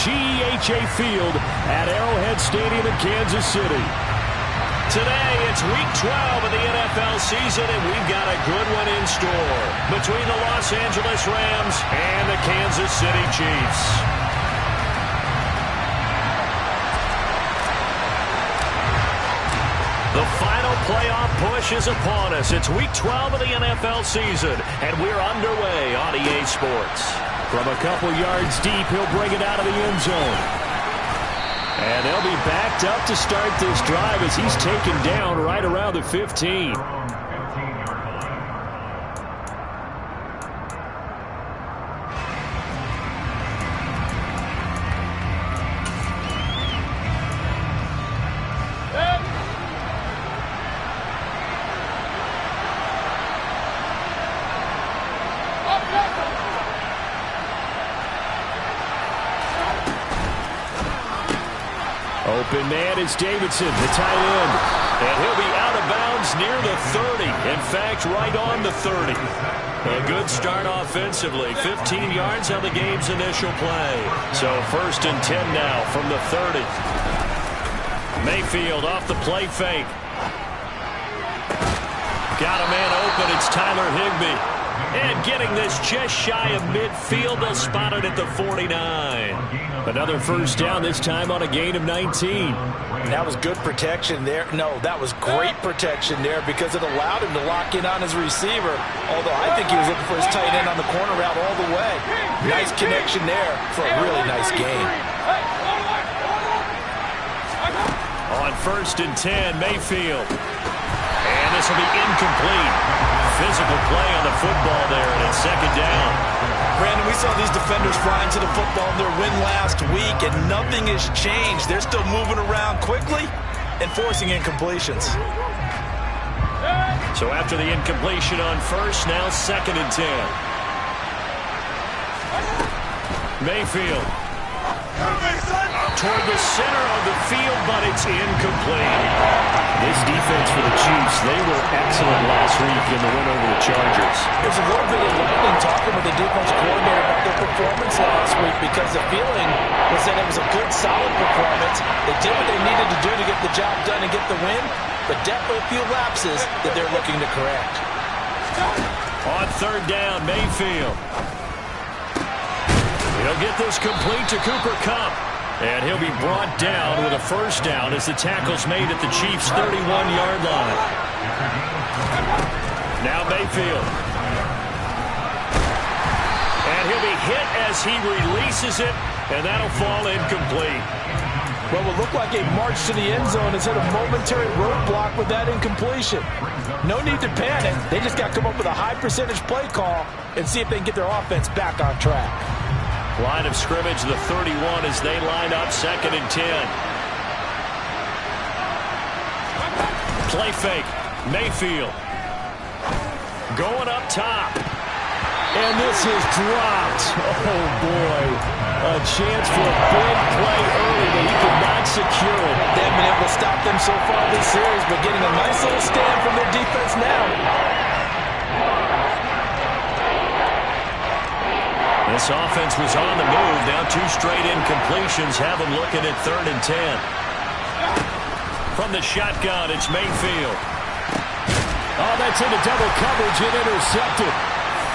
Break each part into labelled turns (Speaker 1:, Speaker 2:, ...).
Speaker 1: GEHA Field at Arrowhead Stadium in Kansas City.
Speaker 2: Today, it's Week 12 of the NFL season, and we've got a good one in store between the Los Angeles Rams and the Kansas City Chiefs. The final playoff push is upon us. It's Week 12 of the NFL season, and we're underway on EA Sports.
Speaker 1: From a couple yards deep, he'll bring it out of the end zone. And they'll be backed up to start this drive as he's taken down right around the 15. Open man is Davidson, the tight end.
Speaker 2: And he'll be out of bounds near the 30. In fact, right on the 30. A good start offensively. 15 yards on the game's initial play. So 1st and 10 now from the 30. Mayfield off the play fake. Got a man open. It's Tyler Higbee. And getting this just shy of midfield, they'll spot it at the 49.
Speaker 1: Another first down, this time on a gain of 19.
Speaker 3: That was good protection there. No, that was great protection there because it allowed him to lock in on his receiver. Although I think he was looking for his tight end on the corner route all the way. Nice connection there for a really nice gain.
Speaker 2: On 1st and 10, Mayfield. And this will be incomplete. Physical play on the football there, and it's 2nd down.
Speaker 3: Brandon, we saw these defenders flying to the football in their win last week, and nothing has changed. They're still moving around quickly and forcing incompletions.
Speaker 2: So after the incompletion on 1st, now 2nd and 10. Mayfield. Toward the center of the field, but it's incomplete.
Speaker 1: This defense for the Chiefs, they were excellent last week in the win over the Chargers.
Speaker 3: There's a little bit of lightning talking with the defense coordinator about their performance last week because the feeling was that it was a good, solid performance. They did what they needed to do to get the job done and get the win, but definitely a few lapses that they're looking to correct.
Speaker 2: On 3rd down, Mayfield. He'll get this complete to Cooper Kupp. And he'll be brought down with a first down as the tackle's made at the Chiefs' 31-yard line. Now Mayfield. And he'll be hit as he releases it, and that'll fall incomplete.
Speaker 3: What will look like a march to the end zone has hit a momentary roadblock with that incompletion. No need to panic. They just got to come up with a high percentage play call and see if they can get their offense back on track.
Speaker 2: Line of scrimmage, the 31 as they line up 2nd and 10. Play fake. Mayfield. Going up top.
Speaker 1: And this is dropped. Oh, boy. A chance for a big play early, but he could not secure it.
Speaker 3: They haven't been able to stop them so far this series, but getting a nice little stand from their defense now.
Speaker 2: This offense was on the move. Now 2 straight incompletions have them looking at 3rd and 10. From the shotgun, it's Mayfield.
Speaker 1: Oh, that's into double coverage and intercepted.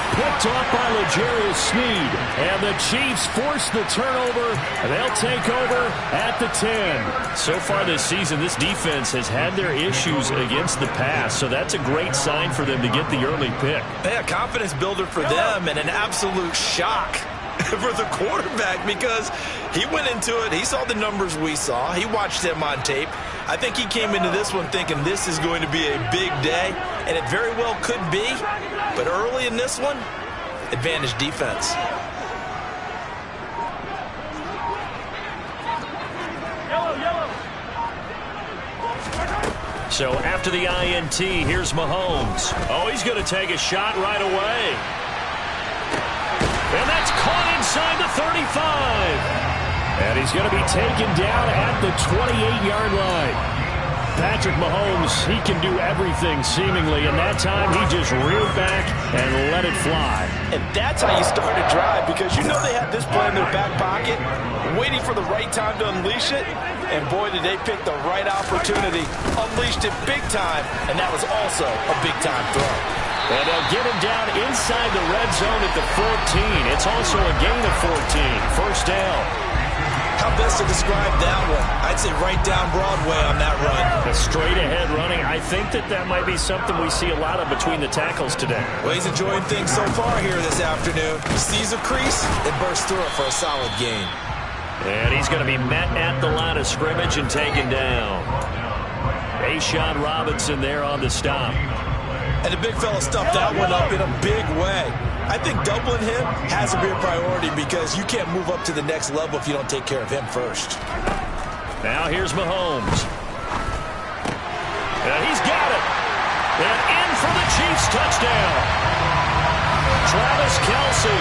Speaker 1: Picked off by L'Jarius Sneed. And the Chiefs force the turnover. They'll take over at the 10.
Speaker 2: So far this season, this defense has had their issues against the pass, so that's a great sign for them to get the early pick.
Speaker 3: Yeah, confidence builder for them and an absolute shock for the quarterback because he went into it. He saw the numbers we saw. He watched them on tape. I think he came into this one thinking this is going to be a big day, and it very well could be. But early in this one, advantage defense.
Speaker 2: So after the INT, here's Mahomes. Oh, he's going to take a shot right away. And that's caught inside the 35.
Speaker 1: And he's going to be taken down at the 28-yard line. Patrick Mahomes, he can do everything seemingly, and that time he just reared back and let it fly.
Speaker 3: And that's how you start a drive, because you know they had this play in their back pocket, waiting for the right time to unleash it. And boy, did they pick the right opportunity, unleashed it big time, and that was also a big-time throw.
Speaker 1: And they'll get him down inside the red zone at the 14. It's also a gain of 14. First down.
Speaker 3: How best to describe that one? I'd say right down Broadway on that run.
Speaker 1: A straight-ahead running. I think that might be something we see a lot of between the tackles today.
Speaker 3: Well, he's enjoying things so far here this afternoon. He sees a crease and bursts through it for a solid gain.
Speaker 1: And he's going to be met at the line of scrimmage and taken down. A'Shawn Robinson there on the stop.
Speaker 3: And the big fella stuffed that one up in a big way. I think doubling him has to be a priority, because you can't move up to the next level if you don't take care of him first.
Speaker 1: Now here's Mahomes. And he's got it. And in for the Chiefs touchdown. Travis Kelce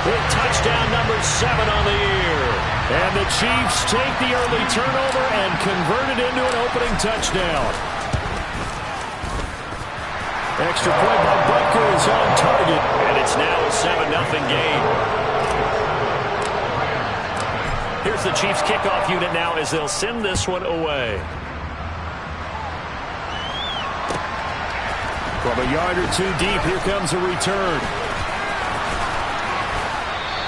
Speaker 1: with touchdown number 7 on the year. And the Chiefs take the early turnover and convert it into an opening touchdown. Extra point by Butker is on target. And it's now a 7-0 game. Here's the Chiefs kickoff unit now as they'll send this one away. From a yard or two deep, here comes a return.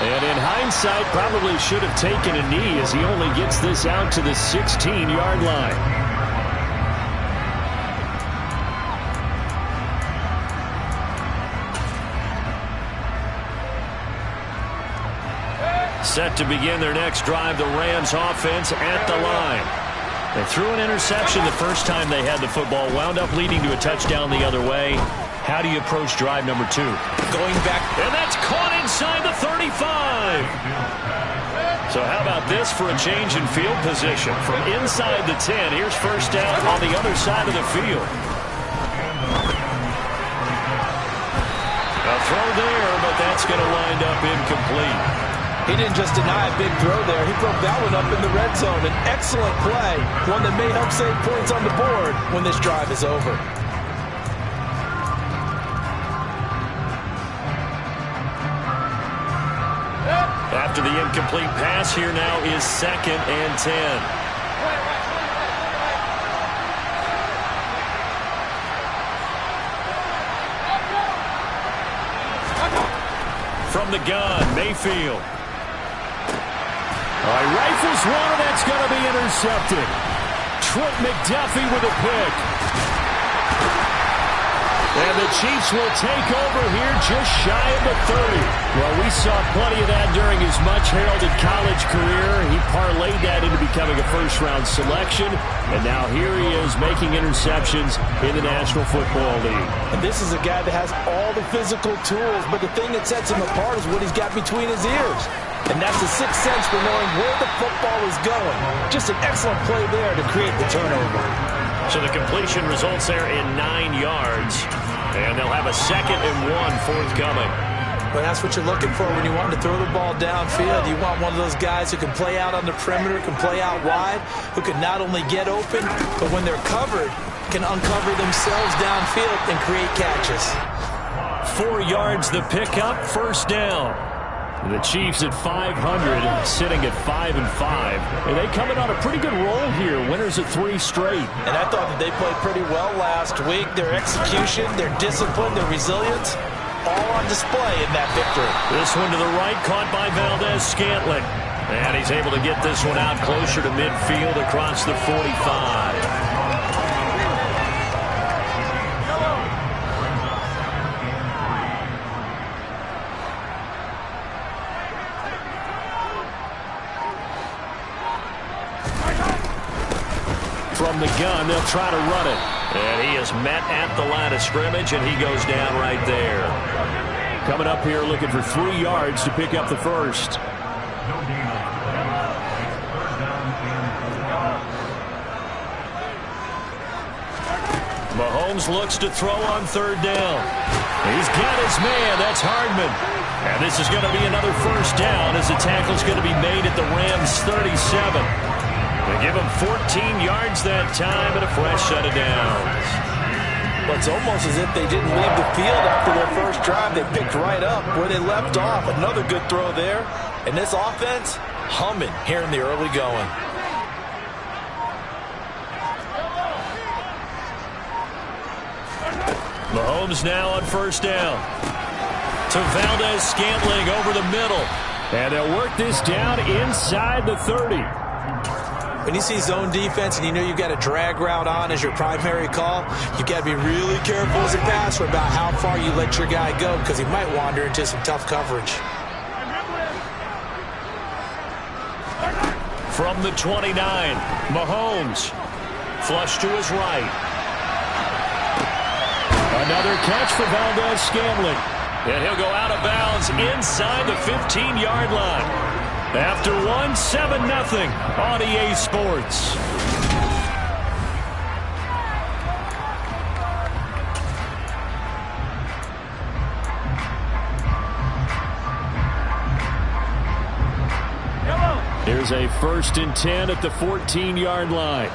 Speaker 1: And in hindsight, probably should have taken a knee as he only gets this out to the 16-yard line. Set to begin their next drive, the Rams offense at the line. They threw an interception the first time they had the football, wound up leading to a touchdown the other way. How do you approach drive number 2?
Speaker 3: Going back.
Speaker 1: And that's caught inside the 35. So how about this for a change in field position? From inside the 10, here's first down on the other side of the field. A throw there, but that's going to wind up incomplete.
Speaker 3: He didn't just deny a big throw there. He broke that one up in the red zone. An excellent play, one that may help save points on the board when this drive is over.
Speaker 1: After the incomplete pass, here now is 2nd and 10. From the gun, Mayfield. All right, rifles one, and that's going to be intercepted. Trent McDuffie with a pick. And the Chiefs will take over here just shy of the 30. Well, we saw plenty of that during his much-heralded college career. He parlayed that into becoming a first-round selection. And now here he is making interceptions in the National Football League.
Speaker 3: And this is a guy that has all the physical tools, but the thing that sets him apart is what he's got between his ears. And that's the sixth sense for knowing where the football is going. Just an excellent play there to create the turnover.
Speaker 1: So the completion results there in 9 yards. And they'll have a 2nd and 1 forthcoming.
Speaker 3: Well, that's what you're looking for when you want to throw the ball downfield. You want one of those guys who can play out on the perimeter, can play out wide, who can not only get open, but when they're covered, can uncover themselves downfield and create catches.
Speaker 1: 4 yards the pickup, first down. The Chiefs at 500, sitting at 5-5. And they coming on a pretty good roll here. Winners at 3 straight.
Speaker 3: And I thought that they played pretty well last week. Their execution, their discipline, their resilience, all on display in that victory.
Speaker 1: This one to the right, caught by Valdez-Scantling. And he's able to get this one out closer to midfield across the 45. From the gun, they'll try to run it. And he is met at the line of scrimmage, and he goes down right there. Coming up here looking for 3 yards to pick up the first. Mahomes looks to throw on 3rd down. He's got his man. That's Hardman. And this is going to be another first down as the tackle's going to be made at the Rams' 37. They give him 14 yards that time and a fresh set of downs.
Speaker 3: Well, it's almost as if they didn't leave the field after their first drive. They picked right up where they left off. Another good throw there. And this offense, humming here in the early going.
Speaker 2: Mahomes now on first down. To Valdez-Scantling over the middle.
Speaker 1: And they'll work this down inside the 30.
Speaker 3: When you see zone defense and you know you've got a drag route on as your primary call, you've got to be really careful as a passer about how far you let your guy go because he might wander into some tough coverage.
Speaker 2: From the 29, Mahomes. Flush to his right.
Speaker 1: Another catch for Valdez-Scantling.
Speaker 2: And he'll go out of bounds inside the 15-yard line. After 7-0 on EA Sports.
Speaker 1: Here's a 1st and 10 at the 14-yard line.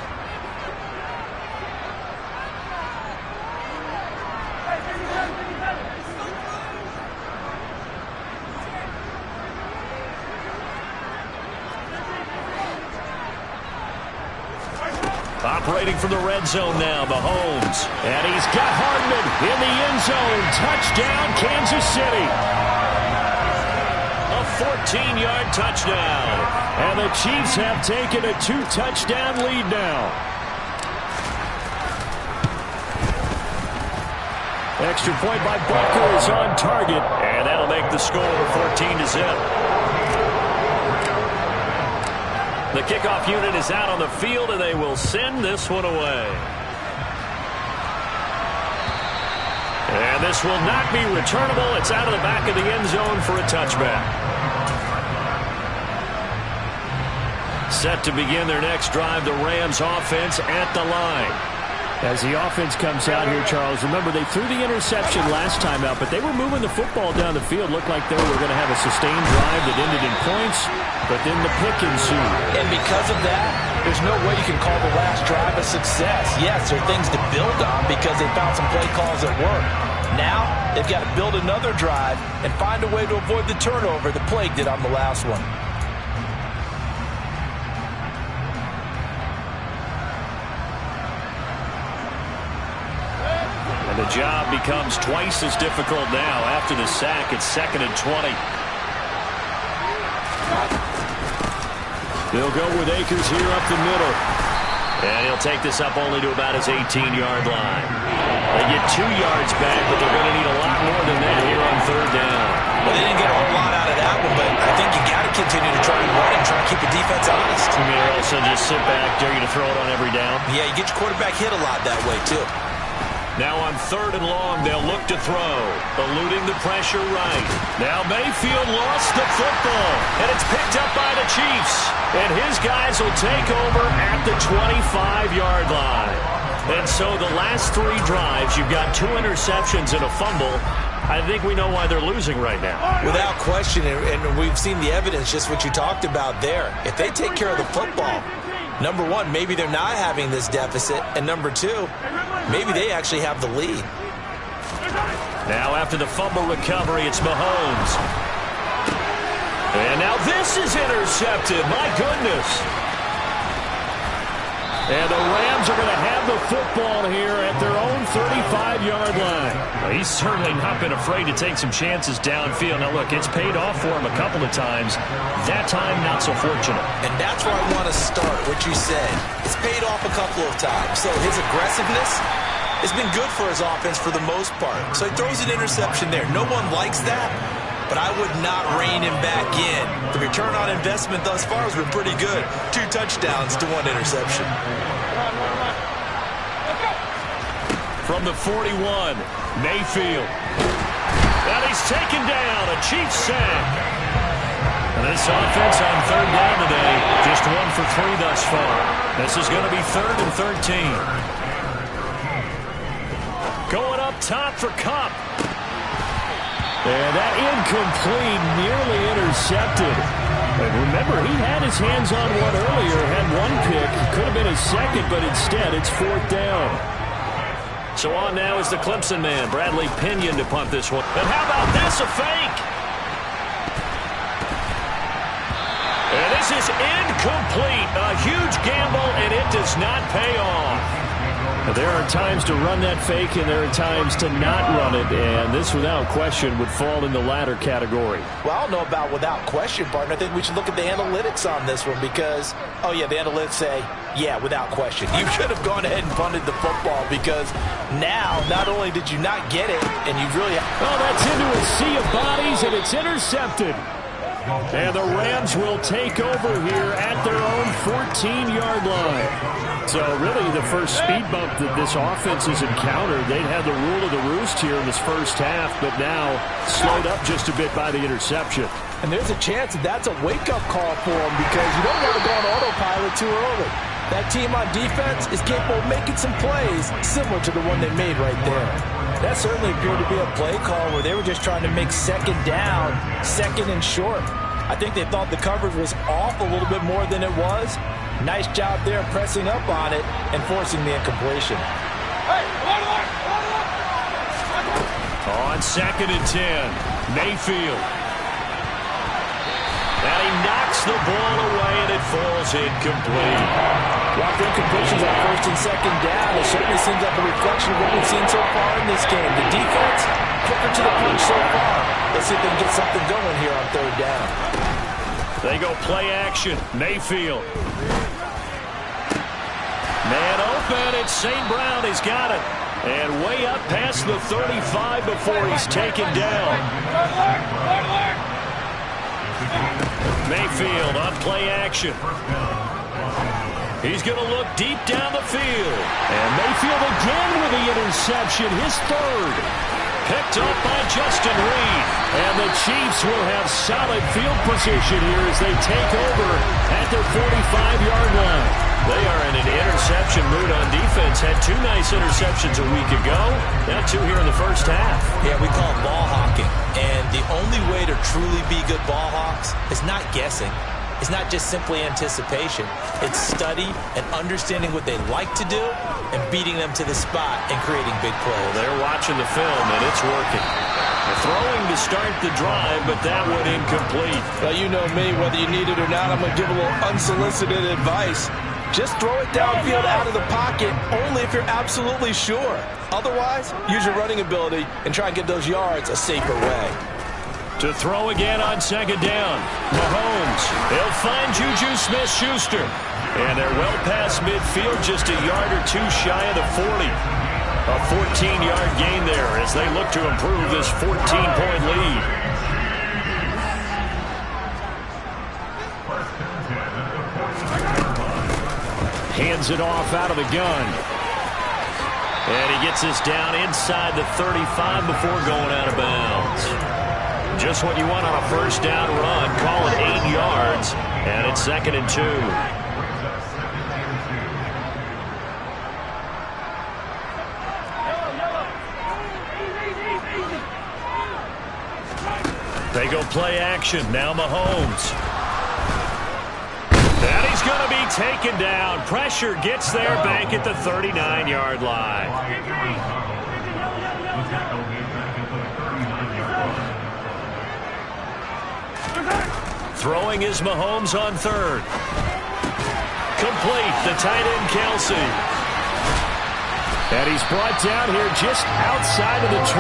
Speaker 2: Operating from the red zone now, Mahomes.
Speaker 1: And he's got Hardman in the end zone. Touchdown, Kansas City.
Speaker 2: A 14-yard touchdown.
Speaker 1: And the Chiefs have taken a 2-touchdown lead now. Extra point by Butker is on target.
Speaker 2: And that'll make the score 14-0. The kickoff unit is out on the field, and they will send this one away. And this will not be returnable. It's out of the back of the end zone for a touchback. Set to begin their next drive, the Rams offense at the line.
Speaker 1: As the offense comes out here, Charles, remember they threw the interception last time out, but they were moving the football down the field. Looked like they were going to have a sustained drive that ended in points, but then the pick ensued.
Speaker 3: And because of that, there's no way you can call the last drive a success. Yes, there are things to build on because they found some play calls that work. Now, they've got to build another drive and find a way to avoid the turnover that plagued it on the last one.
Speaker 2: And the job becomes twice as difficult now after the sack. It's 2nd and 20.
Speaker 1: They'll go with Akers here up the middle.
Speaker 2: And he'll take this up only to about his 18-yard line. They get 2 yards back, but they're going to need a lot more than that here on 3rd down.
Speaker 3: Well, they didn't get a whole lot out of that one, but I think you got to continue to try and run and try to keep the defense honest.
Speaker 2: You mean also just sit back, dare you to throw it on every down?
Speaker 3: Yeah, you get your quarterback hit a lot that way, too.
Speaker 2: Now on 3rd and long, they'll look to throw. Eluding the pressure right. Now Mayfield lost the football. And it's picked up by the Chiefs. And his guys will take over at the 25-yard line. And so the last 3 drives, you've got 2 interceptions and a fumble. I think we know why they're losing right now.
Speaker 3: Without question, and we've seen the evidence, just what you talked about there. If they take care of the football, number one, maybe they're not having this deficit. And number 2, maybe they actually have the lead.
Speaker 2: Now after the fumble recovery, it's Mahomes. And now this is intercepted. My goodness.
Speaker 1: And the Rams are going to have the football here at their own 35-yard line.
Speaker 2: Well, he's certainly not been afraid to take some chances downfield. Now, look, it's paid off for him a couple of times. That time, not so fortunate.
Speaker 3: And that's where I want to start, what you said. It's paid off a couple of times. So his aggressiveness has been good for his offense for the most part. So he throws an interception there. No one likes that, but I would not rein him back in. The return on investment thus far has been pretty good. 2 touchdowns to 1 interception.
Speaker 2: From the 41, Mayfield. And he's taken down, a Chiefs sack. And this offense on 3rd down today, just 1 for 3 thus far. This is going to be 3rd and 13. Going up top for Kupp.
Speaker 1: And that incomplete, nearly intercepted. And remember, he had his hands on one earlier, had 1 pick. Could have been his second, but instead it's 4th down.
Speaker 2: So on now is the Clemson man, Bradley Pinion, to punt this one. And how about this, a fake? And this is incomplete. A huge gamble, and it does not pay off. There are times to run that fake, and there are times to not run it, and this, without question, would fall in the latter category.
Speaker 3: Well, I don't know about without question, partner. I think we should look at the analytics on this one because, oh, yeah, the analytics say, yeah, without question. You should have gone ahead and punted the football because now not only did you not get it, and you really...
Speaker 1: Oh, that's into a sea of bodies, and it's intercepted. And the Rams will take over here at their own 14-yard line. So really the first speed bump that this offense has encountered, they'd had the rule of the roost here in this first half, but now slowed up just a bit by the interception.
Speaker 3: And there's a chance that that's a wake-up call for them because you don't want to go on autopilot too early. That team on defense is capable of making some plays similar to the one they made right there. That certainly appeared to be a play call where they were just trying to make second down, second and short. I think they thought the coverage was off a little bit more than it was. Nice job there pressing up on it and forcing the incompletion.
Speaker 2: On 2nd and 10, Mayfield. And he knocks the ball away, and it falls incomplete.
Speaker 3: While the incompletions on 1st and 2nd down, it certainly seems like a reflection of what we've seen so far in this game. The defense, quicker to the punch so far. Let's see if they can get something going here on 3rd down.
Speaker 2: They go play action. Mayfield. Man open. It's St. Brown. He's got it. And way up past the 35 before he's taken down. Mayfield on play action. He's going to look deep down the field.
Speaker 1: And Mayfield again with the interception, his 3rd.
Speaker 2: Picked up by Justin Reed.
Speaker 1: And the Chiefs will have solid field position here as they take over at their 45-yard line.
Speaker 2: They are in an interception mood on defense. Had 2 nice interceptions a week ago. Now 2 here in the first half.
Speaker 3: Yeah, we call it ball hawking. And the only way to truly be good ball hawks is not guessing. It's not just simply anticipation. It's study and understanding what they like to do and beating them to the spot and creating big plays.
Speaker 2: They're watching the film, and it's working. They're throwing to start the drive, but that one incomplete.
Speaker 3: Well, you know me, whether you need it or not, I'm going to give a little unsolicited advice. Just throw it downfield out of the pocket only if you're absolutely sure. Otherwise, use your running ability and try and get those yards a safer way.
Speaker 2: To throw again on 2nd down. Mahomes. He'll find Juju Smith-Schuster. And they're well past midfield, just a yard or 2 shy of the 40. A 14-yard gain there as they look to improve this 14-point lead.
Speaker 1: Hands it off out of the gun.
Speaker 2: And he gets this down inside the 35 before going out of bounds. Just what you want on a 1st down run. Call it 8 yards. And it's 2nd and 2. They go play action. Now Mahomes. And he's going to be taken down. Pressure gets there back at the 39-yard line. Throwing is Mahomes on 3rd. Complete. The tight end, Kelsey.
Speaker 1: And he's brought down here just outside of the 20.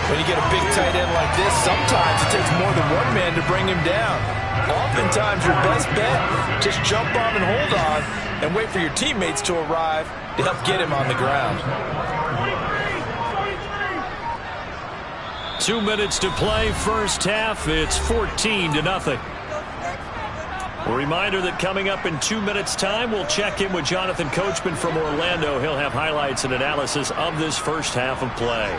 Speaker 3: When you get a big tight end like this, sometimes it takes more than one man to bring him down. Oftentimes, your best bet, just jump on and hold on and wait for your teammates to arrive to help get him on the ground.
Speaker 2: 2 minutes to play, first half. It's 14-0. A reminder that coming up in 2 minutes' time, we'll check in with Jonathan Coachman from Orlando. He'll have highlights and analysis of this first half of play.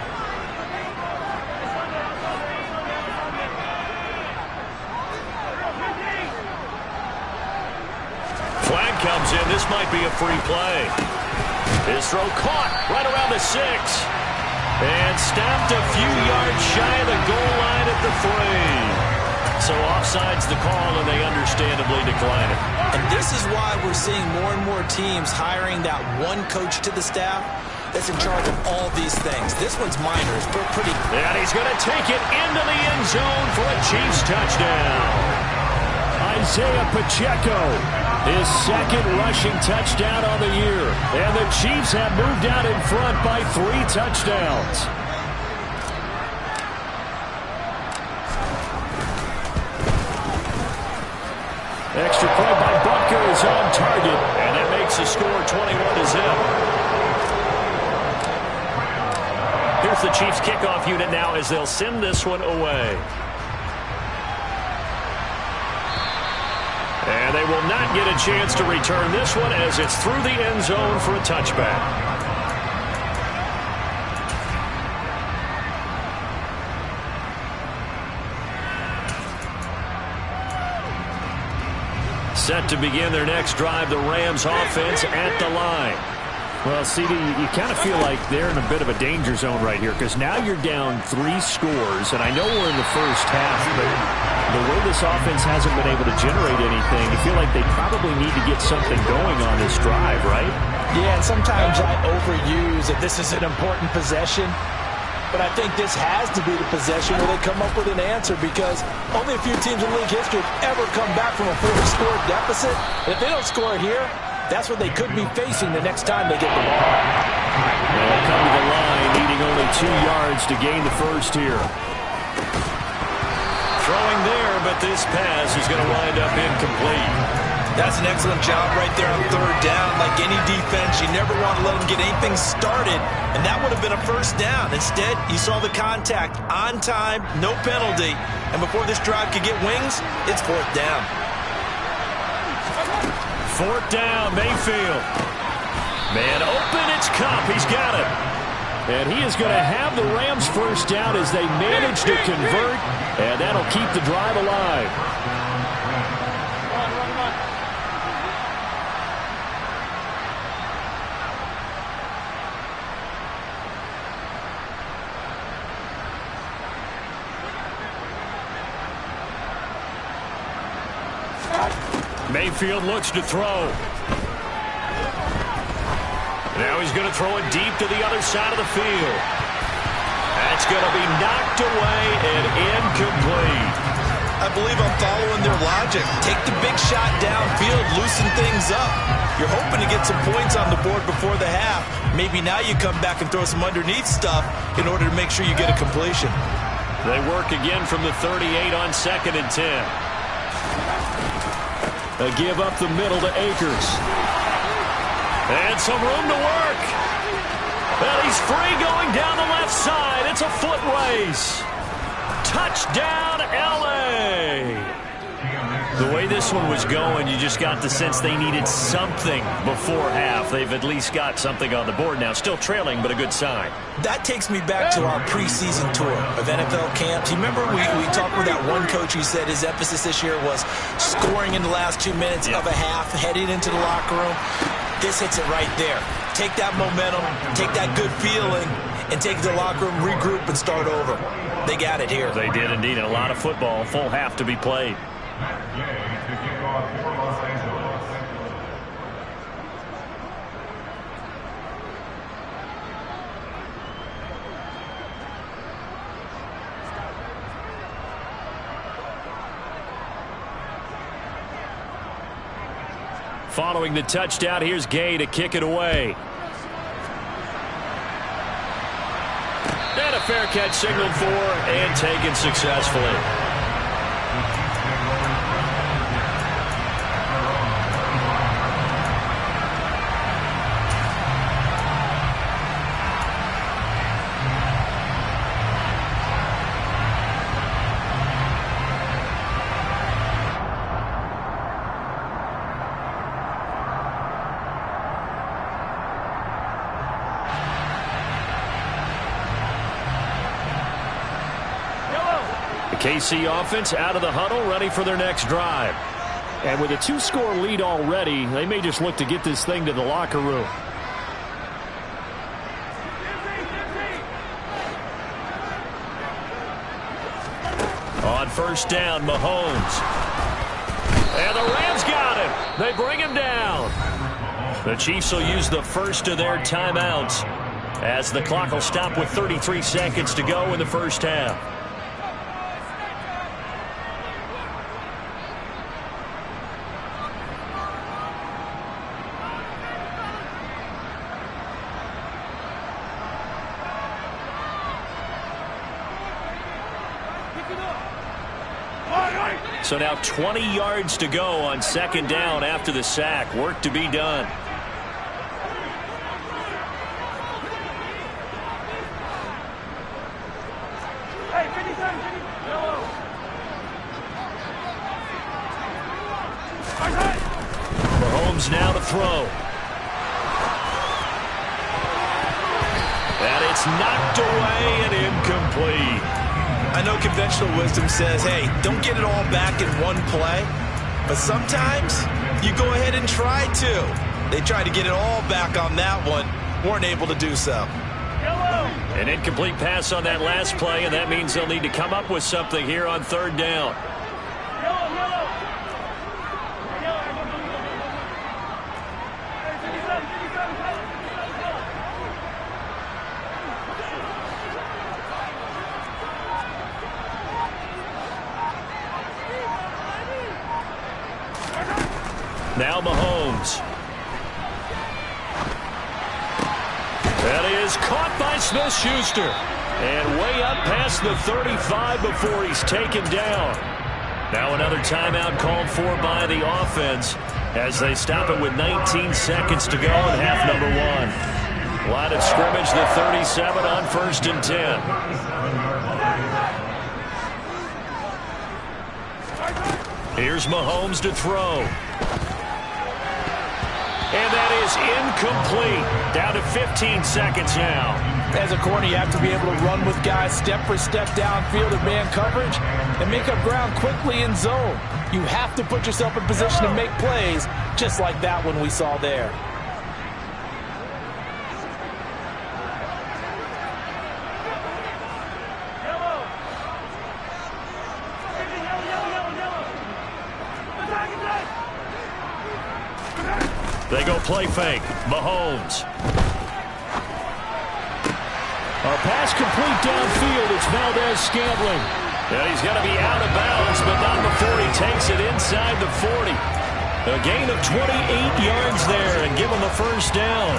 Speaker 2: Flag comes in. This might be a free play. His throw caught right around the 6. And stopped a few yards shy of the goal line at the 3. So offside's the call, and they understandably decline it.
Speaker 3: And this is why we're seeing more and more teams hiring that one coach to the staff that's in charge of all these things. This one's minor. It's pretty.
Speaker 1: And he's going to take it into the end zone for a Chiefs touchdown. Isaiah Pacheco, his second rushing touchdown on the year. And the Chiefs have moved out in front by 3 touchdowns. Extra point by Butker is on target.
Speaker 2: And that makes the score 21-0. Here's the Chiefs kickoff unit now as they'll send this one away. And they will not get a chance to return this one as it's through the end zone for a touchback. Set to begin their next drive, the Rams offense at the line.
Speaker 1: Well, CD, you kind of feel like they're in a bit of a danger zone right here because now you're down 3 scores, and I know we're in the first half, but the way this offense hasn't been able to generate anything, you feel like they probably need to get something going on this drive, right?
Speaker 4: Yeah, and sometimes I overuse that this is an important possession, but I think this has to be the possession where they come up with an answer because only a few teams in league history have ever come back from a 4-score deficit. And if they don't score here, that's what they could be facing the next time they get the ball.
Speaker 1: They'll come to the line, needing only 2 yards to gain the first here.
Speaker 2: Throwing there, but this pass is going to wind up incomplete.
Speaker 3: That's an excellent job right there on 3rd down. Like any defense, you never want to let them get anything started, and that would have been a 1st down. Instead, you saw the contact on time, no penalty, and before this drive could get wings, it's 4th down.
Speaker 2: 4th down, Mayfield. Man open, it's Kupp. He's got it.
Speaker 1: And he is going to have the Rams first down as they manage to convert, and that'll keep the drive alive.
Speaker 2: Mayfield looks to throw. Now he's going to throw it deep to the other side of the field. That's going to be knocked away and incomplete.
Speaker 3: I believe I'm following their logic. Take the big shot downfield, loosen things up. You're hoping to get some points on the board before the half. Maybe now you come back and throw some underneath stuff in order to make sure you get a completion.
Speaker 2: They work again from the 38 on 2nd and 10.
Speaker 1: They give up the middle to Akers.
Speaker 2: And some room to work. And he's free going down the left side. It's a foot race. Touchdown, L.A. The way this one was going, you just got the sense they needed something before half. They've at least got something on the board now. Still trailing, but a good sign.
Speaker 3: That takes me back to our preseason tour of NFL camps. You remember we talked with that one coach who said his emphasis this year was scoring in the last 2 minutes of a half, heading into the locker room. This hits it right there. Take that momentum, take that good feeling, and take it to the locker room, regroup, and start over. They got it here.
Speaker 2: They did indeed. A lot of football, full half to be played. Following the touchdown, here's Gay to kick it away. And a fair catch signaled for and taken successfully. KC offense out of the huddle, ready for their next drive.
Speaker 1: And with a 2-score lead already, they may just look to get this thing to the locker room.
Speaker 2: On 1st down, Mahomes. And the Rams got him. They bring him down. The Chiefs will use the first of their timeouts. as the clock will stop with 33 seconds to go in the first half. So now 20 yards to go on second down after the sack. Work to be done. Mahomes now to throw. And it's knocked away and incomplete.
Speaker 3: I know conventional wisdom says, hey, don't get it all back in one play. But sometimes you go ahead and try to. They tried to get it all back on that one. Weren't able to do so.
Speaker 2: An incomplete pass on that last play, and that means they'll need to come up with something here on third down. Now Mahomes. That is caught by Smith-Schuster. And way up past the 35 before he's taken down. Now another timeout called for by the offense as they stop it with 19 seconds to go in half number one. Line of scrimmage, the 37 on 1st and 10. Here's Mahomes to throw. And that is incomplete. Down to 15 seconds now.
Speaker 4: As a corner, you have to be able to run with guys step for step downfield in man coverage and make up ground quickly in zone. You have to put yourself in position to make plays, just like that one we saw there.
Speaker 2: They go play fake. Mahomes.
Speaker 1: A pass complete downfield. It's Valdez-Scantling.
Speaker 2: Yeah, he's got to be out of bounds, but not before he takes it inside the 40. A gain of 28 yards there and give him a first down.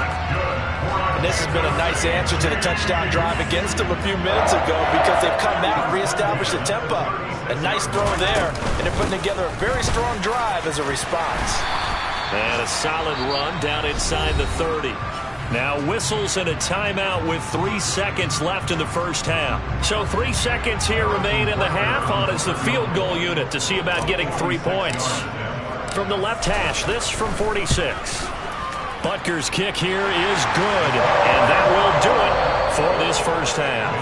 Speaker 4: And this has been a nice answer to the touchdown drive against them a few minutes ago because they've come out and reestablished the tempo. A nice throw there, and they're putting together a very strong drive as a response.
Speaker 2: And a solid run down inside the 30. Now whistles and a timeout with 3 seconds left in the first half. So 3 seconds here remain in the half. On is the field goal unit to see about getting 3 points. From the left hash, this from 46. Butker's kick here is good, and that will do it for this first half.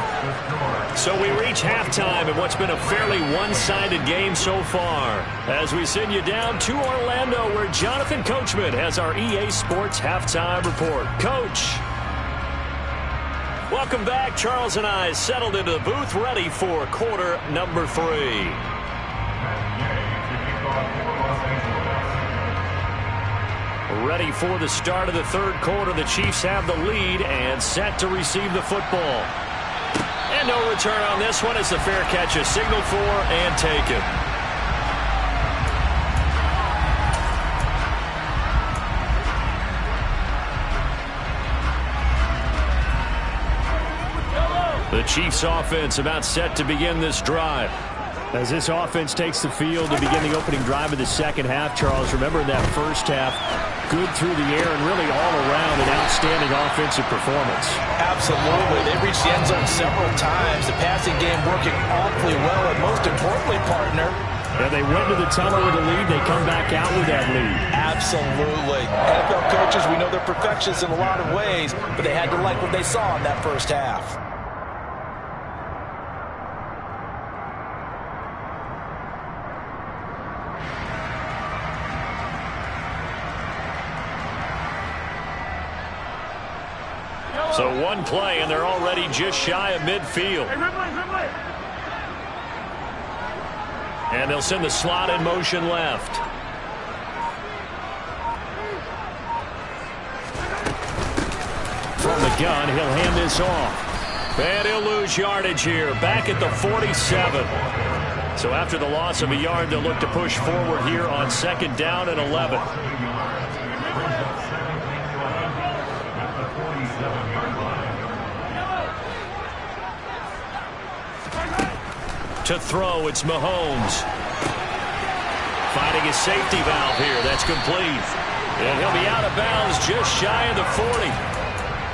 Speaker 2: So we reach halftime in what's been a fairly one-sided game so far. As we send you down to Orlando, where Jonathan Coachman has our EA Sports Halftime Report. Coach. Welcome back. Charles and I settled into the booth, ready for quarter number 3. Ready for the start of the third quarter. The Chiefs have the lead and set to receive the football. And no return on this one as the fair catch is signaled for and taken. The Chiefs offense about set to begin this drive.
Speaker 1: As this offense takes the field to begin the opening drive of the second half, Charles, remember in that first half, good through the air and really all around an outstanding offensive performance.
Speaker 4: Absolutely. They reached the end zone several times. The passing game working awfully well, and most importantly, partner,
Speaker 1: and they went to the tunnel with a lead. They come back out with that lead.
Speaker 4: Absolutely. NFL coaches, we know they're perfectionists in a lot of ways, but they had to like what they saw in that first half.
Speaker 2: So one play, and they're already just shy of midfield. And they'll send the slot in motion left. From the
Speaker 1: the gun. He'll hand this off.
Speaker 2: And he'll lose yardage here, back at the 47. So after the loss of a yard, they'll look to push forward here on 2nd down and 11. To throw, it's Mahomes. Finding his safety valve here. That's complete. And he'll be out of bounds just shy of the 40.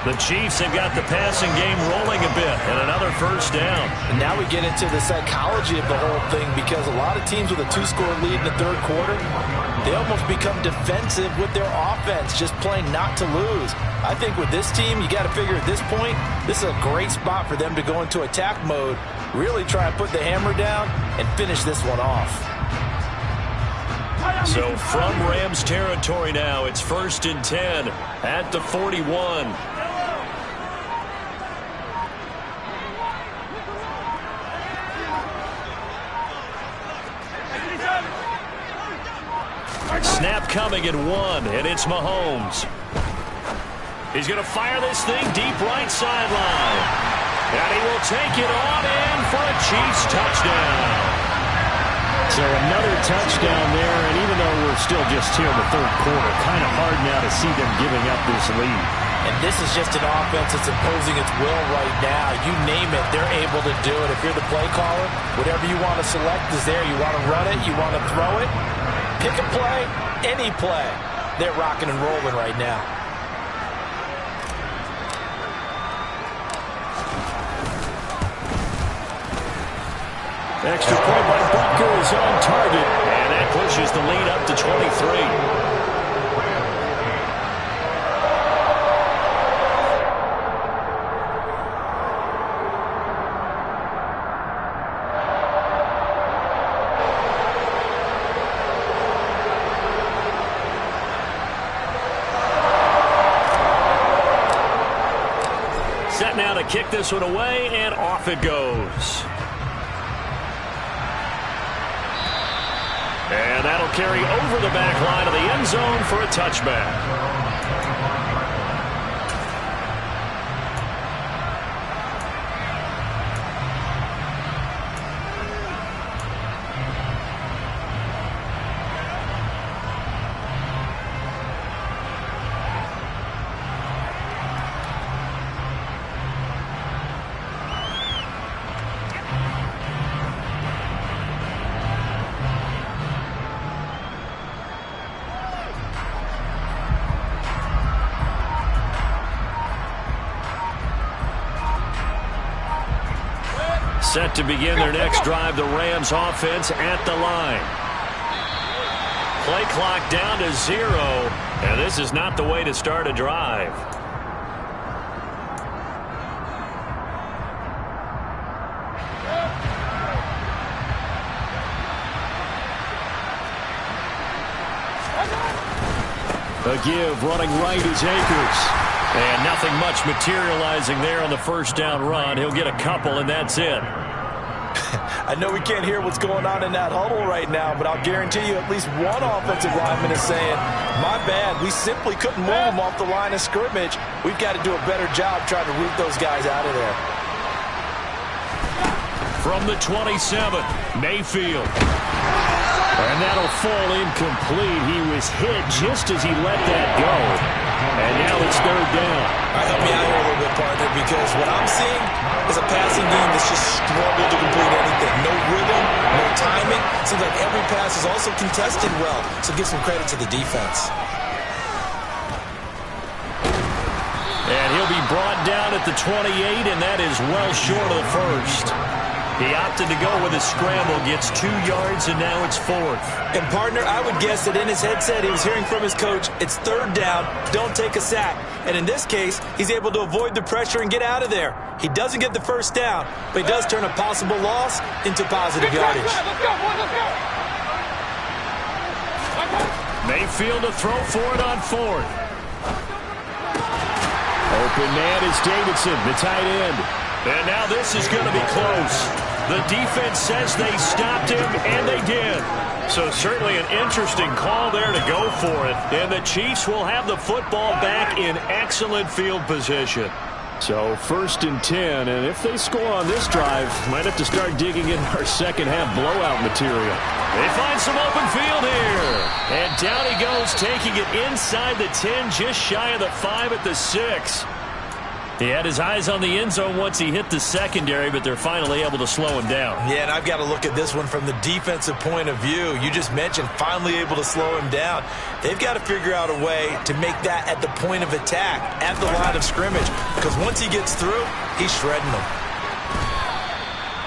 Speaker 2: The Chiefs have got the passing game rolling a bit, and another 1st down.
Speaker 4: And now we get into the psychology of the whole thing, because a lot of teams with a 2-score lead in the 3rd quarter, they almost become defensive with their offense, just playing not to lose. I think with this team, you got to figure at this point, this is a great spot for them to go into attack mode, really try and put the hammer down and finish this one off.
Speaker 2: So from Rams territory now, it's 1st and 10 at the 41. Snap coming at 1, and it's Mahomes. He's going to fire this thing deep right sideline. And he will take it on in for a Chiefs touchdown.
Speaker 1: So another touchdown there, and even though we're still just here in the 3rd quarter, kind of hard now to see them giving up this lead.
Speaker 4: And this is just an offense that's imposing its will right now. You name it, they're able to do it. If you're the play caller, whatever you want to select is there. You want to run it, you want to throw it, pick a play, any play. They're rocking and rolling right now.
Speaker 1: Extra point by Butker is on target.
Speaker 2: And that pushes the lead up to 23. Set now to kick this one away, and off it goes. And that'll carry over the back line of the end zone for a touchback. Set to begin their next drive, the Rams offense at the line. Play clock down to 0, and this is not the way to start a drive.
Speaker 1: A give, running right is Akers.
Speaker 2: And nothing much materializing there on the 1st down run. He'll get a couple, and that's it.
Speaker 4: I know we can't hear what's going on in that huddle right now, but I'll guarantee you at least one offensive lineman is saying, my bad, we simply couldn't move them off the line of scrimmage. We've got to do a better job trying to root those guys out of there.
Speaker 2: From the 27, Mayfield.
Speaker 1: And that'll fall incomplete. He was hit just as he let that go. And now it's 3rd down.
Speaker 4: All right, help me out here a little bit, partner, because what I'm seeing is a passing game that's just struggled to complete anything. No rhythm, no timing. Seems like every pass is also contested well, so give some credit to the defense.
Speaker 2: And he'll be brought down at the 28, and that is well short of the 1st. He opted to go with a scramble, gets 2 yards, and now it's 4th.
Speaker 4: And, partner, I would guess that in his headset he was hearing from his coach, it's 3rd down, don't take a sack. And in this case, he's able to avoid the pressure and get out of there. He doesn't get the 1st down, but he does turn a possible loss into positive yardage.
Speaker 5: Let's go.
Speaker 2: Mayfield to throw for it on 4th.
Speaker 1: Open man is Davidson, the tight end.
Speaker 2: And now this is going to be close. The defense says they stopped him, and they did. So certainly an interesting call there to go for it. And the Chiefs will have the football back in excellent field position.
Speaker 1: So 1st and 10, and if they score on this drive, might have to start digging in our second half blowout material.
Speaker 2: They find some open field here. And down he goes, taking it inside the 10, just shy of the 5 at the 6. He had his eyes on the end zone once he hit the secondary, but they're finally able to slow him down.
Speaker 3: Yeah, and I've got to look at this one from the defensive point of view. You just mentioned finally able to slow him down. They've got to figure out a way to make that at the point of attack, at the line of scrimmage, because once he gets through, he's shredding them.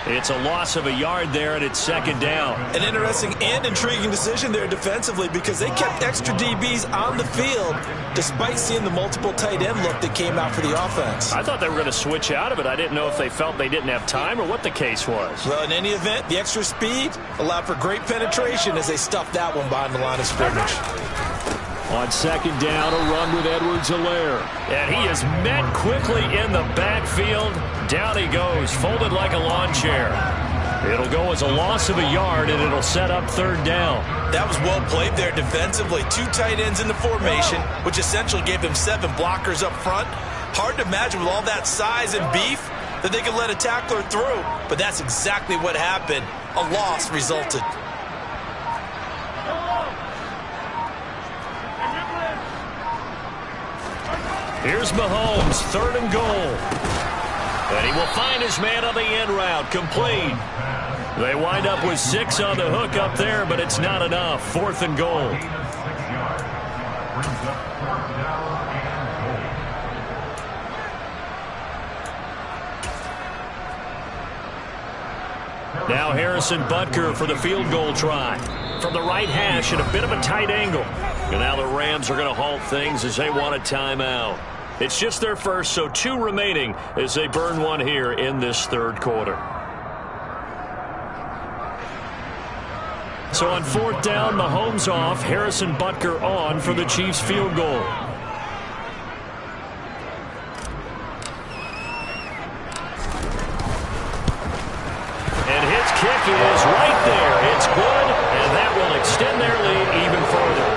Speaker 2: It's a loss of a yard there, and it's 2nd down.
Speaker 3: An interesting and intriguing decision there defensively because they kept extra DBs on the field despite seeing the multiple tight end look that came out for the offense.
Speaker 2: I thought they were going to switch out of it. I didn't know if they felt they didn't have time or what the case was.
Speaker 3: Well, in any event, the extra speed allowed for great penetration as they stuffed that one behind the line of scrimmage.
Speaker 1: On 2nd down, a run with Edwards-Helaire.
Speaker 2: And he is met quickly in the backfield. Down he goes, folded like a lawn chair. It'll go as a loss of a yard, and it'll set up 3rd down.
Speaker 3: That was well played there defensively. 2 tight ends in the formation, which essentially gave them 7 blockers up front. Hard to imagine with all that size and beef that they could let a tackler through. But that's exactly what happened. A loss resulted.
Speaker 2: Here's Mahomes, 3rd and goal. And he will find his man on the end route, complete. They wind up with 6 on the hook up there, but it's not enough. 4th and goal. Now Harrison Butker for the field goal try. From the right hash at a bit of a tight angle. And now the Rams are going to halt things as they want a timeout. It's just their first, so 2 remaining as they burn one here in this 3rd quarter. So on 4th down, Mahomes off, Harrison Butker on for the Chiefs field goal. And his kick is right there. It's good, and that will extend their lead even further.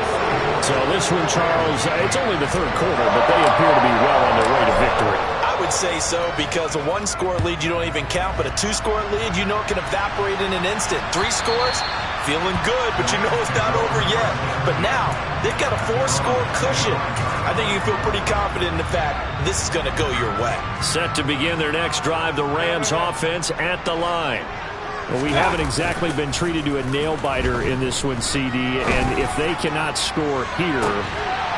Speaker 1: So this one, Charles, it's only the 3rd quarter, but they appear to be well on their way to victory.
Speaker 3: I would say so because a 1-score lead you don't even count, but a 2-score lead you know it can evaporate in an instant. 3 scores, feeling good, but you know it's not over yet. But now, they've got a 4-score cushion. I think you can feel pretty confident in the fact this is going to go your way.
Speaker 2: Set to begin their next drive, the Rams offense at the line.
Speaker 1: Well, we haven't exactly been treated to a nail-biter in this one, CD, and if they cannot score here,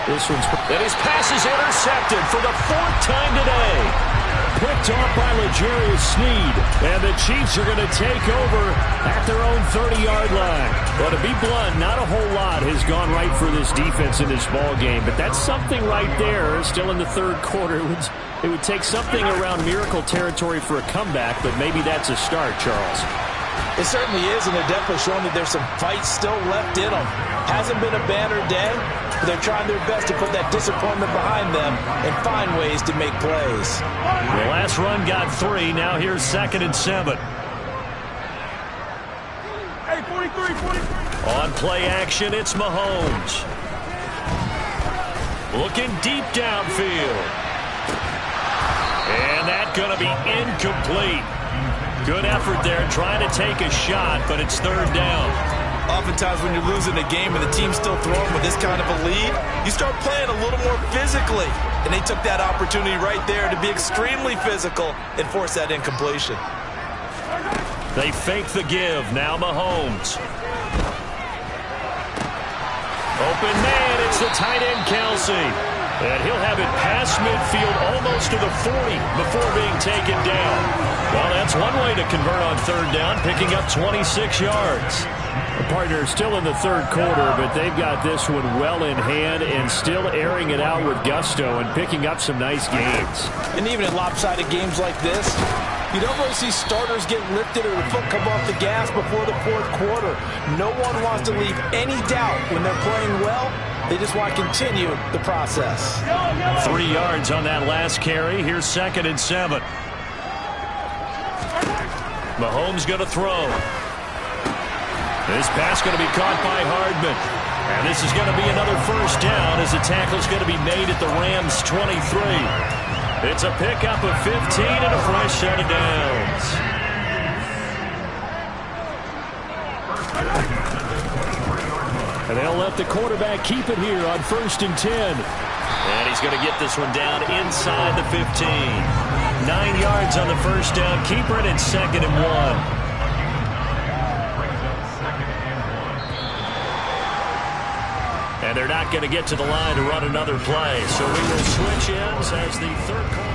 Speaker 1: this one's...
Speaker 2: And his pass is intercepted for the 4th time today.
Speaker 1: Picked off by L'Jarius Sneed, and the Chiefs are going to take over at their own 30-yard line. Well, to be blunt, not a whole lot has gone right for this defense in this ball game, but that's something right there. Still in the 3rd quarter, it would take something around miracle territory for a comeback, but maybe that's a start, Charles.
Speaker 3: It certainly is, and they're definitely showing that there's some fight still left in them. Hasn't been a banner day, but they're trying their best to put that disappointment behind them and find ways to make plays.
Speaker 2: The last run got 3. Now here's 2nd and 7.
Speaker 5: Hey, 43.
Speaker 2: On play action, it's Mahomes. Looking deep downfield. And that's going to be incomplete. Good effort there trying to take a shot, but it's 3rd down.
Speaker 3: Oftentimes when you're losing a game and the team's still throwing with this kind of a lead, you start playing a little more physically. And they took that opportunity right there to be extremely physical and force that incompletion.
Speaker 2: They fake the give. Now Mahomes. Open man, it's the tight end Kelsey. And he'll have it past midfield almost to the 40 before being taken down. Well, that's one way to convert on 3rd down, picking up 26 yards.
Speaker 1: The partner still in the 3rd quarter, but they've got this one well in hand and still airing it out with gusto and picking up some nice gains.
Speaker 4: And even in lopsided games like this, you don't really see starters get lifted or the foot come off the gas before the 4th quarter. No one wants to leave any doubt when they're playing well. They just want to continue the process.
Speaker 2: 3 yards on that last carry. Here's 2nd and 7. Mahomes going to throw. This pass going to be caught by Hardman. And this is going to be another first down as the tackle is going to be made at the Rams' 23. It's a pickup of 15 and a fresh set of downs.
Speaker 1: And they'll let the quarterback keep it here on 1st and 10.
Speaker 2: And he's going to get this one down inside the 15. 9 yards on the first down. Keeper it in 2nd and 1. And they're not going to get to the line to run another play. So we will switch ends as the third quarter.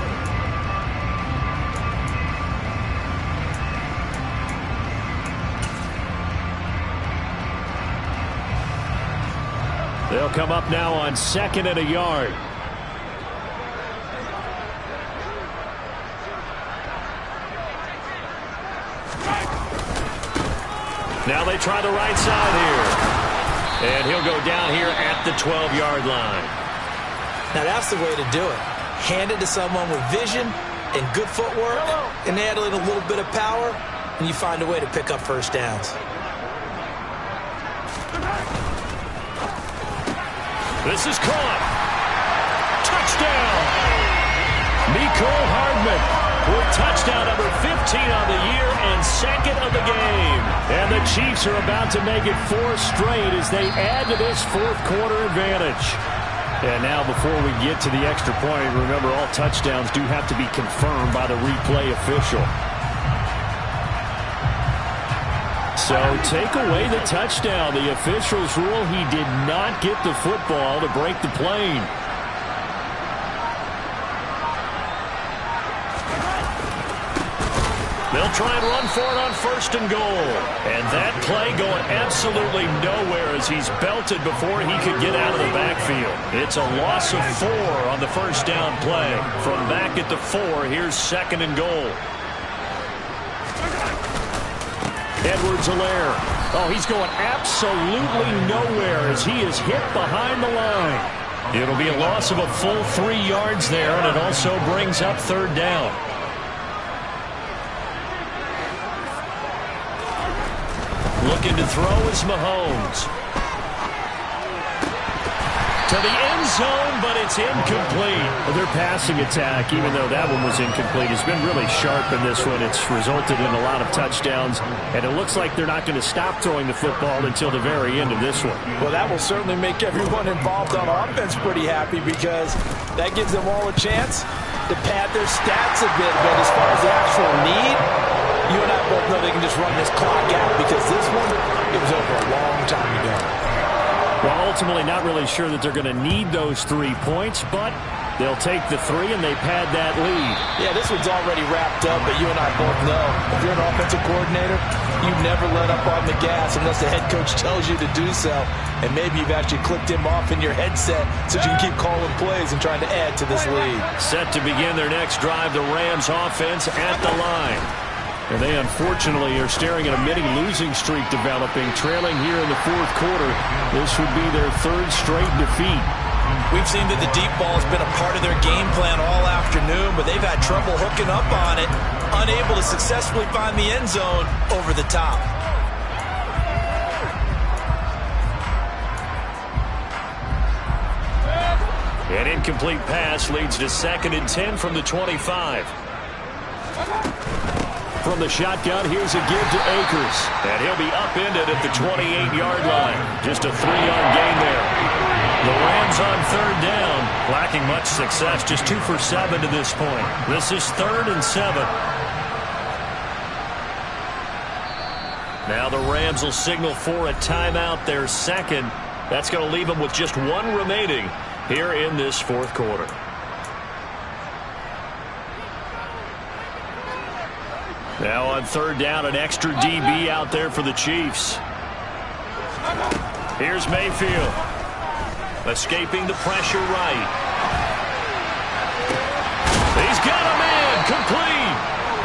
Speaker 1: They'll come up now on 2nd and a yard.
Speaker 2: Now they try the right side here. And he'll go down here at the 12-yard line.
Speaker 4: Now that's the way to do it. Hand it to someone with vision and good footwork and add a little bit of power, and you find a way to pick up first downs.
Speaker 2: This is caught. Touchdown. Mecole Hardman with touchdown number 15 on the year and 2nd of the game.
Speaker 1: And the Chiefs are about to make it 4 straight as they add to this 4th quarter advantage. And now before we get to the extra point, remember all touchdowns do have to be confirmed by the replay official. So take away the touchdown. The officials rule he did not get the football to break the plane.
Speaker 2: They'll try and run for it on 1st and goal. And that play going absolutely nowhere as he's belted before he could get out of the backfield. It's a loss of 4 on the first down play. From back at the 4, here's 2nd and goal.
Speaker 1: Edwards-Helaire. Oh, he's going absolutely nowhere as he is hit behind the line.
Speaker 2: It'll be a loss of a full 3 yards there, and it also brings up 3rd down. Looking to throw is Mahomes. To the end zone, but it's incomplete.
Speaker 1: Their passing attack, even though that one was incomplete, has been really sharp in this one. It's resulted in a lot of touchdowns, and it looks like they're not going to stop throwing the football until the very end of this one.
Speaker 4: Well, that will certainly make everyone involved on offense pretty happy because that gives them all a chance to pad their stats a bit. But as far as the actual need, you and I both know they can just run this clock out because this one, it was over a long time ago.
Speaker 1: Well, ultimately not really sure that they're going to need those 3 points, but they'll take the 3 and they pad that lead.
Speaker 4: Yeah, this one's already wrapped up, but you and I both know if you're an offensive coordinator, you never let up on the gas unless the head coach tells you to do so. And maybe you've actually clicked him off in your headset so you can keep calling plays and trying to add to this lead.
Speaker 2: Set to begin their next drive, the Rams offense at the line.
Speaker 1: And they unfortunately are staring at a mini losing streak developing, trailing here in the 4th quarter. This would be their 3rd straight defeat.
Speaker 3: We've seen that the deep ball has been a part of their game plan all afternoon, but they've had trouble hooking up on it, unable to successfully find the end zone over the top.
Speaker 2: An incomplete pass leads to 2nd and 10 from the 25.
Speaker 1: From the shotgun, here's a give to Akers.
Speaker 2: And he'll be upended at the 28-yard line. Just a 3-yard gain there. The Rams on 3rd down, lacking much success, just 2 for 7 to this point. This is 3rd and 7. Now the Rams will signal for a timeout, their 2nd. That's going to leave them with just 1 remaining here in this 4th quarter. Now on 3rd down, an extra DB out there for the Chiefs. Here's Mayfield. Escaping the pressure right. He's got him in. Complete.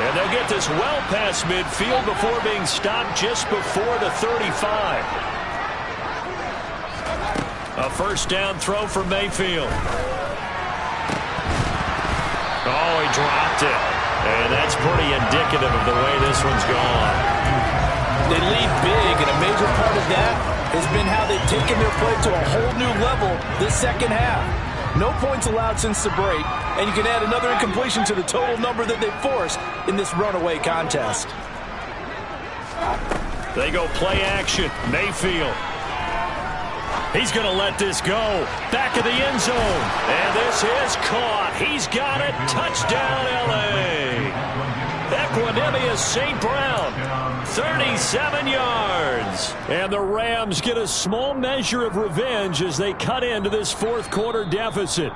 Speaker 2: And they'll get this well past midfield before being stopped just before the 35. A 1st down throw for Mayfield. Oh, he dropped it. And that's pretty indicative of the way this one's gone.
Speaker 4: They lead big, and a major part of that has been how they've taken their play to a whole new level this second half. No points allowed since the break, and you can add another incompletion to the total number that they forced in this runaway contest.
Speaker 2: They go play action. Mayfield. He's going to let this go. Back of the end zone. And this is caught. He's got it. Touchdown, L.A. Equanimous St. Brown. 37 yards. And the Rams get a small measure of revenge as they cut into this fourth quarter deficit.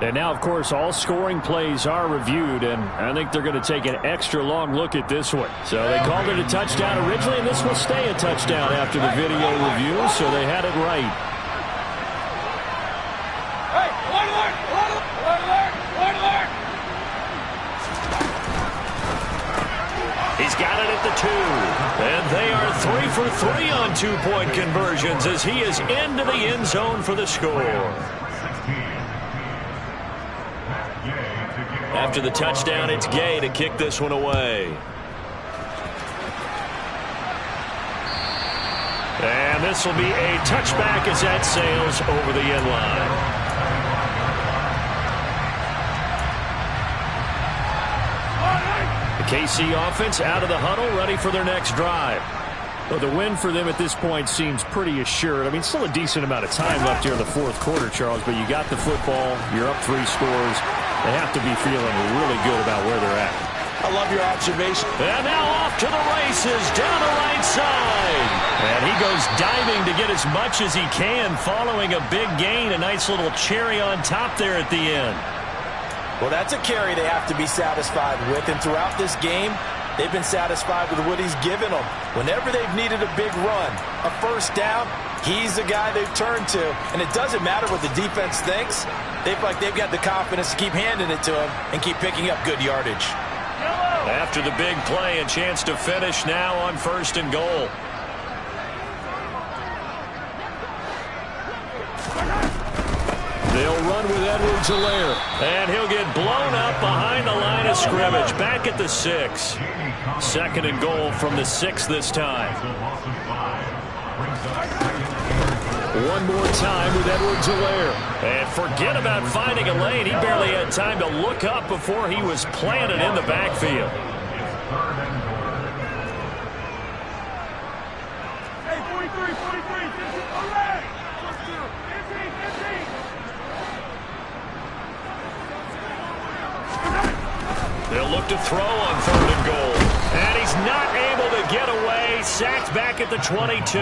Speaker 2: And now, of course, all scoring plays are reviewed, and I think they're going to take an extra long look at this one. So they called it a touchdown originally, and this will stay a touchdown after the video review, so they had it right. He's got it at the 2. And they are 3 for 3 on two-point conversions as he is into the end zone for the score. After the touchdown, it's Gay to kick this one away. And this will be a touchback as that sails over the end line. The KC offense out of the huddle, ready for their next drive. Well, the win for them at this point seems pretty assured. I mean, still a decent amount of time left here in the fourth quarter, Charles, but you got the football, you're up 3 scores. They have to be feeling really good about where they're at.
Speaker 4: I love your observation.
Speaker 2: And now off to the races, down the right side. And he goes diving to get as much as he can, following a big gain. A nice little cherry on top there at the end.
Speaker 4: Well, that's a carry they have to be satisfied with. And throughout this game, they've been satisfied with what he's given them. Whenever they've needed a big run, a first down, he's the guy they've turned to. And it doesn't matter what the defense thinks. They feel like they've got the confidence to keep handing it to him and keep picking up good yardage.
Speaker 2: After the big play, a chance to finish now on 1st and goal. They'll run with Edwards-Helaire. And he'll get blown up behind the line of scrimmage. Back at the 6. 2nd and goal from the 6 this time. One more time with Edwards-Helaire. And forget about finding a lane. He barely had time to look up before he was planted in the backfield. They'll look to throw on 3rd and goal. And he's not able to get away. Sacked back at the 22.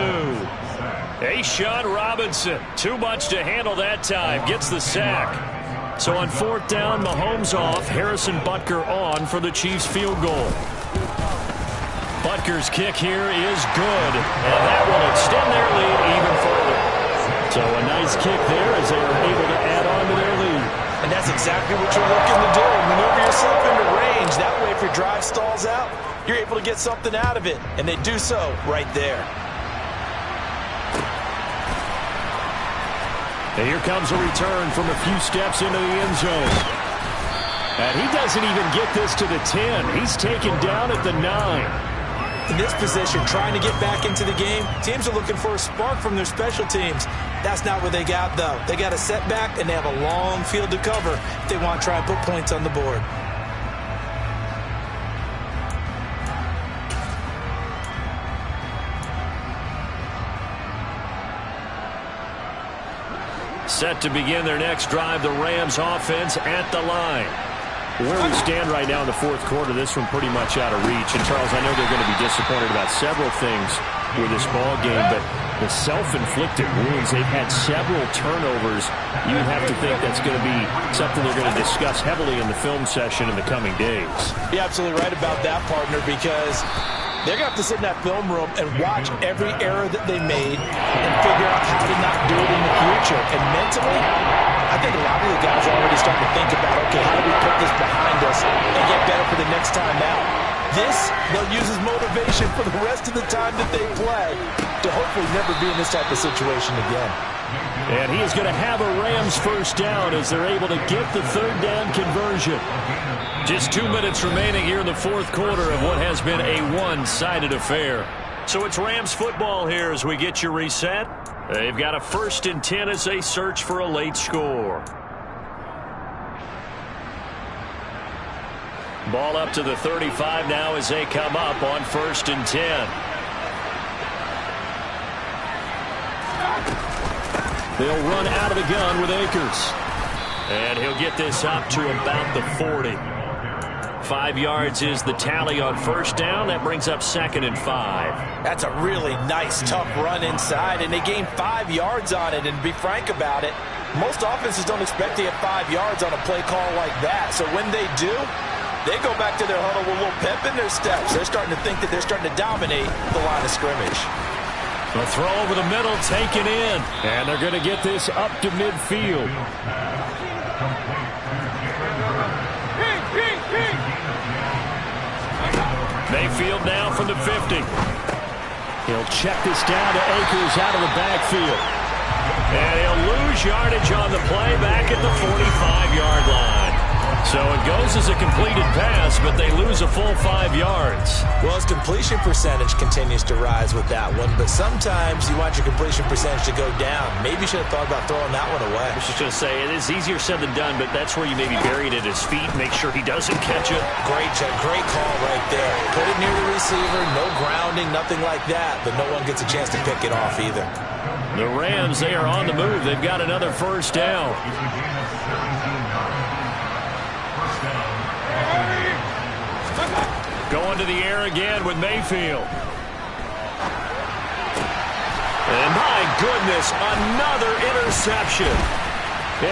Speaker 2: A'Shawn Robinson, too much to handle that time, gets the sack. So on 4th down, Mahomes off, Harrison Butker on for the Chiefs field goal. Butker's kick here is good, and that will extend their lead even further. So a nice kick there as they are able to add on to their lead.
Speaker 4: And that's exactly what you're looking to do. Maneuver yourself into range. That way, if your drive stalls out, you're able to get something out of it. And they do so right there.
Speaker 1: And here comes a return from a few steps into the end zone. And he doesn't even get this to the 10. He's taken down at the 9.
Speaker 4: In this position, trying to get back into the game, teams are looking for a spark from their special teams. That's not what they got, though. They got a setback, and they have a long field to cover if they want to try and put points on the board.
Speaker 2: Set to begin their next drive, the Rams offense at the line.
Speaker 1: Where we stand right now in the fourth quarter, this one pretty much out of reach. And, Charles, I know they're going to be disappointed about several things with this ball game, but the self-inflicted wounds, they've had several turnovers. You would have to think that's going to be something they're going to discuss heavily in the film session in the coming days.
Speaker 4: You're absolutely right about that, partner, because they're going to have to sit in that film room and watch every error that they made and figure out how to not do it in the future. And mentally, I think a lot of the guys are already starting to think about, okay, how do we put this behind us and get better for the next time out? This, they'll use as motivation for the rest of the time that they play to hopefully never be in this type of situation again.
Speaker 1: And he is going to have a Rams first down as they're able to get the third down conversion.
Speaker 2: Just 2 minutes remaining here in the fourth quarter of what has been a one-sided affair. So it's Rams football here as we get you reset. They've got a 1st and 10 as they search for a late score. Ball up to the 35 now as they come up on 1st and 10.
Speaker 1: They'll run out of the gun with Akers.
Speaker 2: And he'll get this up to about the 40. 5 yards is the tally on first down. That brings up 2nd and 5.
Speaker 4: That's a really nice, tough run inside, and they gained 5 yards on it. And to be frank about it, most offenses don't expect to get 5 yards on a play call like that. So when they do, they go back to their huddle with a little pep in their steps. They're starting to think that they're starting to dominate the line of scrimmage.
Speaker 1: The throw over the middle, taken in. And they're going to get this up to midfield.
Speaker 2: Mayfield now from the 50.
Speaker 1: He'll check this down to Akers out of the backfield.
Speaker 2: And he'll lose yardage on the play back at the 45-yard line. So it goes as a completed pass, but they lose a full 5 yards.
Speaker 4: Well, his completion percentage continues to rise with that one, but sometimes you want your completion percentage to go down. Maybe you should have thought about throwing that one away.
Speaker 2: I was just going to say, it is easier said than done, but that's where you maybe bury it at his feet, make sure he doesn't catch it.
Speaker 4: Great call right there. Put it near the receiver, no grounding, nothing like that, but no one gets a chance to pick it off either.
Speaker 2: The Rams, they are on the move. They've got another first down. Going to the air again with Mayfield. And my goodness, another interception.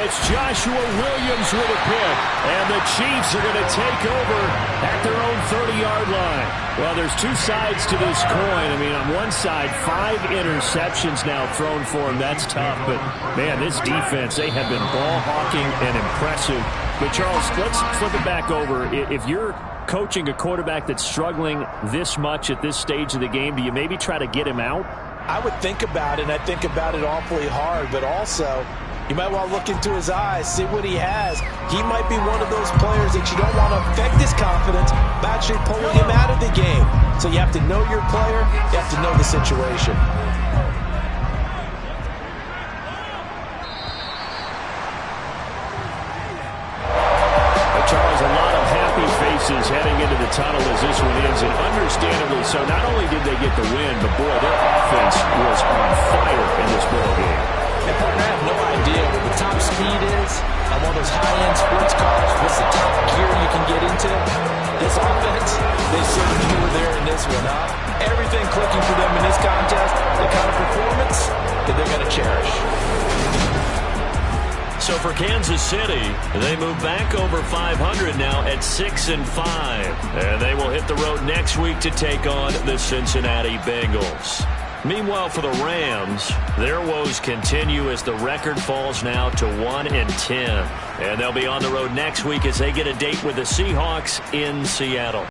Speaker 1: It's Joshua Williams with a pick. And the Chiefs are going to take over at their own 30-yard line. Well, there's two sides to this coin. I mean, on one side, 5 interceptions now thrown for him. That's tough. But, man, this defense, they have been ball hawking and impressive. But, Charles, let's flip it back over. If you're coaching a quarterback that's struggling this much at this stage of the game, do you maybe try to get him out?
Speaker 4: I would think about it, and I think about it awfully hard. But also, you might want to look into his eyes, see what he has. He might be one of those players that you don't want to affect his confidence by actually pulling him out of the game. So you have to know your player. You have to know the situation.
Speaker 1: Charles, a lot of happy faces heading into the tunnel as this one ends, and understandably so. Not only did they get the win, but, boy, their offense was on fire in this ball game.
Speaker 4: And, partner, I have no idea what the top speed is on one of those high-end sports cars. What's the top gear you can get into? This offense, they certainly were there in this one, huh? Everything clicking for them in this contest, the kind of performance that they're going to cherish.
Speaker 2: So for Kansas City, they move back over 500 now at 6-5. And they will hit the road next week to take on the Cincinnati Bengals. Meanwhile, for the Rams, their woes continue as the record falls now to 1-10. And they'll be on the road next week as they get a date with the Seahawks in Seattle.